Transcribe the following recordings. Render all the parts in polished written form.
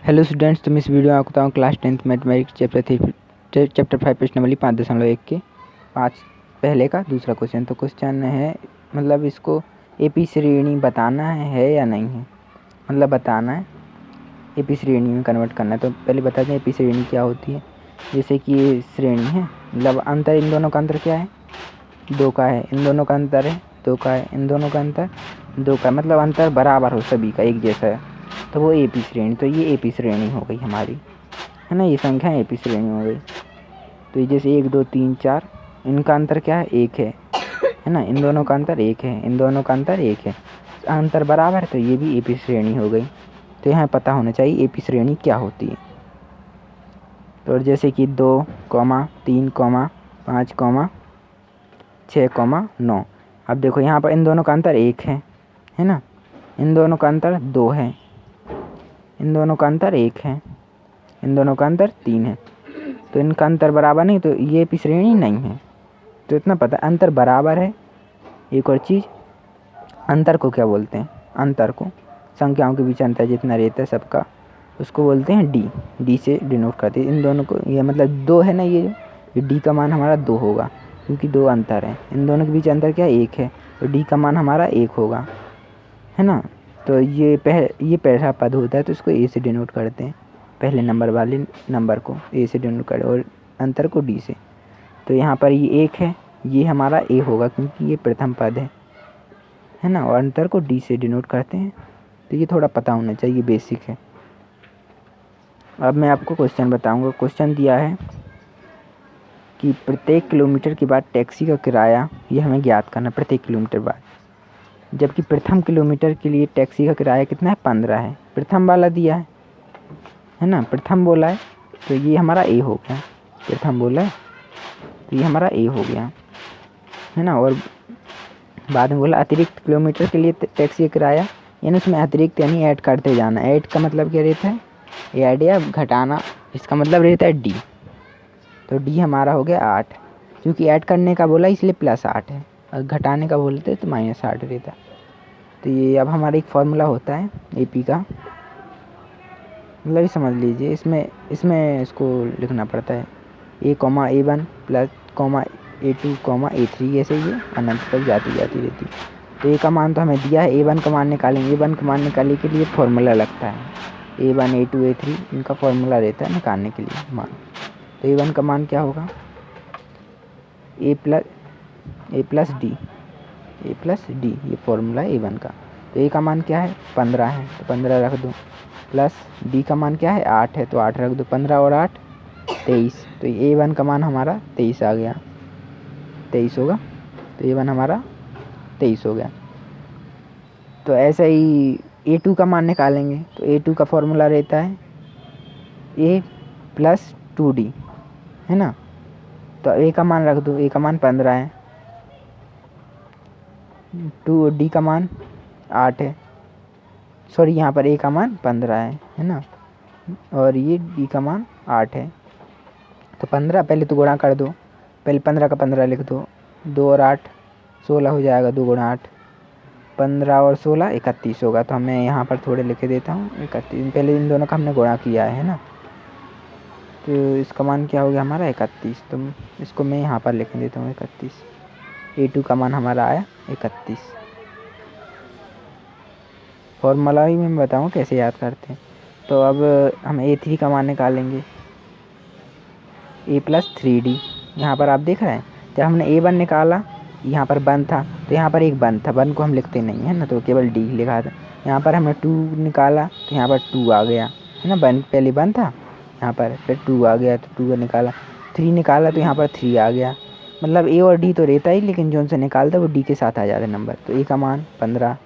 Hello students, तो मैं इस वीडियो में आपको बताऊँ क्लास 10th मैथमेटिक्स चैप्टर 5 प्रश्न नंबर 5.1 के 5 पहले का दूसरा क्वेश्चन। तो क्वेश्चन है मतलब इसको एपी श्रेणी बताना है या नहीं है, मतलब बताना है एपी श्रेणी में कन्वर्ट करना है। तो पहले बता दें एपी श्रेणी क्या होती है। जैसे कि ये श्रेणी है, मतलब अंतर इन दोनों का अंतर क्या है, 2 का है। इन दोनों का अंतर है 2 का है। इन दोनों का अंतर 2 का, मतलब अंतर बराबर हो, सभी का एक जैसा है, तो वो एपी श्रेणी। तो ये एपी श्रेणी हो गई हमारी, है ना। ये संख्या एपी श्रेणी हो गई। तो ये जैसे 1 2 3 4, इनका अंतर क्या है, 1 है ना। इन दोनों का अंतर 1 है, इन दोनों का अंतर 1 है, अंतर बराबर है, तो ये भी एपी श्रेणी हो गई। तो यहाँ पता होना चाहिए एपी श्रेणी क्या होती है। तो जैसे कि 2, 3, 5, 6, 9। अब देखो यहाँ पर इन दोनों का अंतर 1 है ना। इन दोनों का अंतर 2 है, इन दोनों का अंतर 1 है, इन दोनों का अंतर 3 है। तो इनका अंतर बराबर नहीं, तो ये एपी श्रेणी नहीं है। तो इतना पता, अंतर बराबर है। एक और चीज़, अंतर को क्या बोलते हैं, अंतर को संख्याओं के बीच अंतर जितना रहता है सबका, उसको बोलते हैं डी। डी से डिनोट करते हैं इन दोनों को। ये मतलब 2 है ना, ये डी का मान हमारा 2 होगा, क्योंकि 2 अंतर है। इन दोनों के बीच अंतर क्या है, 1 है, तो डी का मान हमारा 1 होगा, है ना। तो ये पहला पद होता है, तो इसको ए से डिनोट करते हैं, पहले नंबर वाले नंबर को ए से डिनोट करें और अंतर को डी से। तो यहाँ पर ये 1 है, ये हमारा ए होगा क्योंकि ये प्रथम पद है ना, और अंतर को डी से डिनोट करते हैं। तो ये थोड़ा पता होना चाहिए, बेसिक है। अब मैं आपको क्वेश्चन बताऊंगा। क्वेश्चन दिया है कि प्रत्येक किलोमीटर के बाद टैक्सी का किराया, ये हमें ज्ञात करना प्रत्येक किलोमीटर बाद, जबकि प्रथम किलोमीटर के लिए टैक्सी का किराया कितना है, 15 है। प्रथम वाला दिया है ना, प्रथम बोला है, तो ये हमारा ए हो गया। प्रथम बोला है तो ये हमारा ए हो गया, है ना। और बाद में बोला अतिरिक्त किलोमीटर के लिए टैक्सी का किराया, यानी उसमें अतिरिक्त यानी ऐड करते जाना। ऐड का मतलब क्या रहता है, ऐड या घटाना, इसका मतलब रहता है डी। तो डी हमारा हो गया 8, क्योंकि ऐड करने का बोला इसलिए +8 है, और घटाने का बोलते तो -8 रहता। तो ये अब हमारा एक फार्मूला होता है एपी का, मतलब ये समझ लीजिए। इसमें इसको लिखना पड़ता है a,a1 प्लस a2, a3, ऐसे ये अनंत तक जाती रहती। तो ए का मान तो हमें दिया है, a1 का मान निकालेंगे। a1 का मान निकालने के लिए फार्मूला लगता है, a1 a2 a3, इनका फार्मूला रहता है निकालने के लिए मान। तो a1 का मान क्या होगा, a प्लस डी, ये फार्मूला है a1 का। तो a का मान क्या है, 15 है, तो 15 रख दो, प्लस डी का मान क्या है, 8 है, तो 8 रख दो। 15 और 8 23, तो a1 का मान हमारा 23 आ गया, 23 होगा। तो a1 हमारा 23 हो गया। तो ऐसे ही a2 का मान निकालेंगे। तो a2 का फॉर्मूला रहता है a प्लस 2d, है ना। तो a का मान रख दो, a का मान 15 है, 2d का मान 8 है, सॉरी यहाँ पर a का मान 15 है ना, और ये d का मान 8 है। तो 15 पहले तो गुणा कर दो, पहले 15 का 15 लिख दो, 2 और 8 16 हो जाएगा, 2 गुणा 8, 15 और 16 31 होगा। तो मैं यहाँ पर थोड़े लिख देता हूँ 31, पहले इन दोनों का हमने गुणा किया है ना। तो इसका मान क्या हो गया हमारा 31, तो इसको मैं यहाँ पर लिख देता हूँ 31। a2 का मान हमारा आया 31। फॉर्मूला ही मैं बताऊँ कैसे याद करते हैं। तो अब हम a3 का मान निकालेंगे, a प्लस 3d। यहाँ पर आप देख रहे हैं, जब हमने a1 निकाला, यहाँ पर 1 था, तो यहाँ पर एक 1 था, 1 को हम लिखते नहीं है ना, तो केवल d लिखा था। यहाँ पर हमने 2 निकाला, तो यहाँ पर 2 आ गया, है ना। 1 पहले 1 था, यहाँ पर फिर 2 आ गया, तो 2 निकाला। 3 निकाला, तो यहाँ पर 3 आ गया। मतलब a और d तो रहता ही, लेकिन जो उनसे निकालता है वो d के साथ आ जाता है नंबर। तो a का मान 15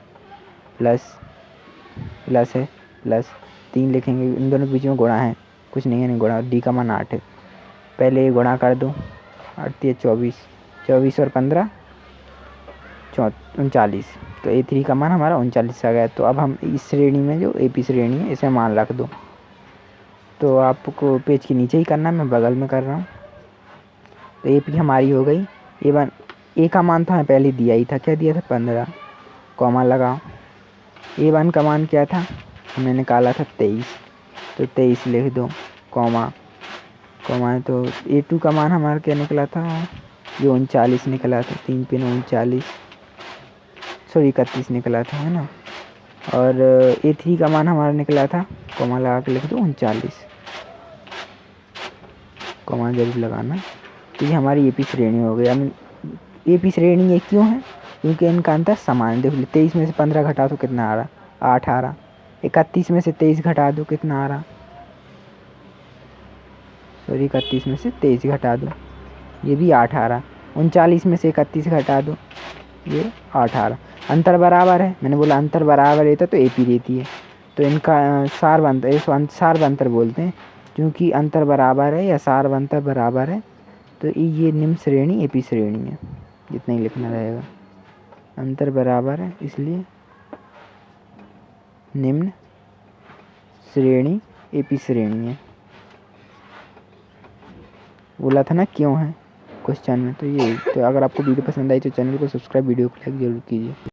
प्लस है, प्लस 3 लिखेंगे, इन दोनों के बीच में गुणा है, कुछ नहीं है, नहीं गुणा। d का मान 8 है, पहले गुणा कर दो, 8 × 24, 24 और 15 39। तो a3 का मान हमारा 39 आ गया। तो अब हम इस श्रेणी में, जो एपी श्रेणी है, इसमें मान रख दो। तो आपको पेज के नीचे ही करना है, मैं बगल में कर रहा हूँ। तो एपी हमारी हो गई a1। a का मान तो हमें पहले दिया ही था, क्या दिया था, 15, कॉमा लगाओ। a1 का मान क्या था, हमने निकाला था 23, तो 23 लिख दो, कॉमा है तो A2 का मान हमारा क्या निकला था, ये 39 निकला था, 3 पिन 39, सॉरी 31 निकला था, है ना। और A3 का मान हमारा निकला था, कॉमा लगा के लिख दो 39, कॉमा जरूर लगाना। तो ये हमारी AP श्रेणी हो गई। अब AP श्रेणी ये क्यों है, क्योंकि इनका अंतर समान है। देखो 23 में से 15 घटा दो कितना आ रहा, 8 आ रहा। 31 में से 23 घटा दो कितना आ रहा, सॉरी 31 में से 23 घटा दो, ये भी 8 आ रहा। 39 में से 31 घटा दो, ये 8 आ रहा। अंतर बराबर है, मैंने बोला अंतर बराबर रहता तो AP देती है। तो इनका सारवंतर, इसको सारवंतर बोलते हैं, क्योंकि अंतर बराबर है या सारवंतर बराबर है। तो ये निम्न श्रेणी AP श्रेणी है, जितना ही लिखना रहेगा। अंतर बराबर है इसलिए निम्न श्रेणी AP श्रेणी है। बोला था ना क्यों है क्वेश्चन में। तो ये, तो अगर आपको वीडियो पसंद आई तो चैनल को सब्सक्राइब, वीडियो को लाइक जरूर कीजिए।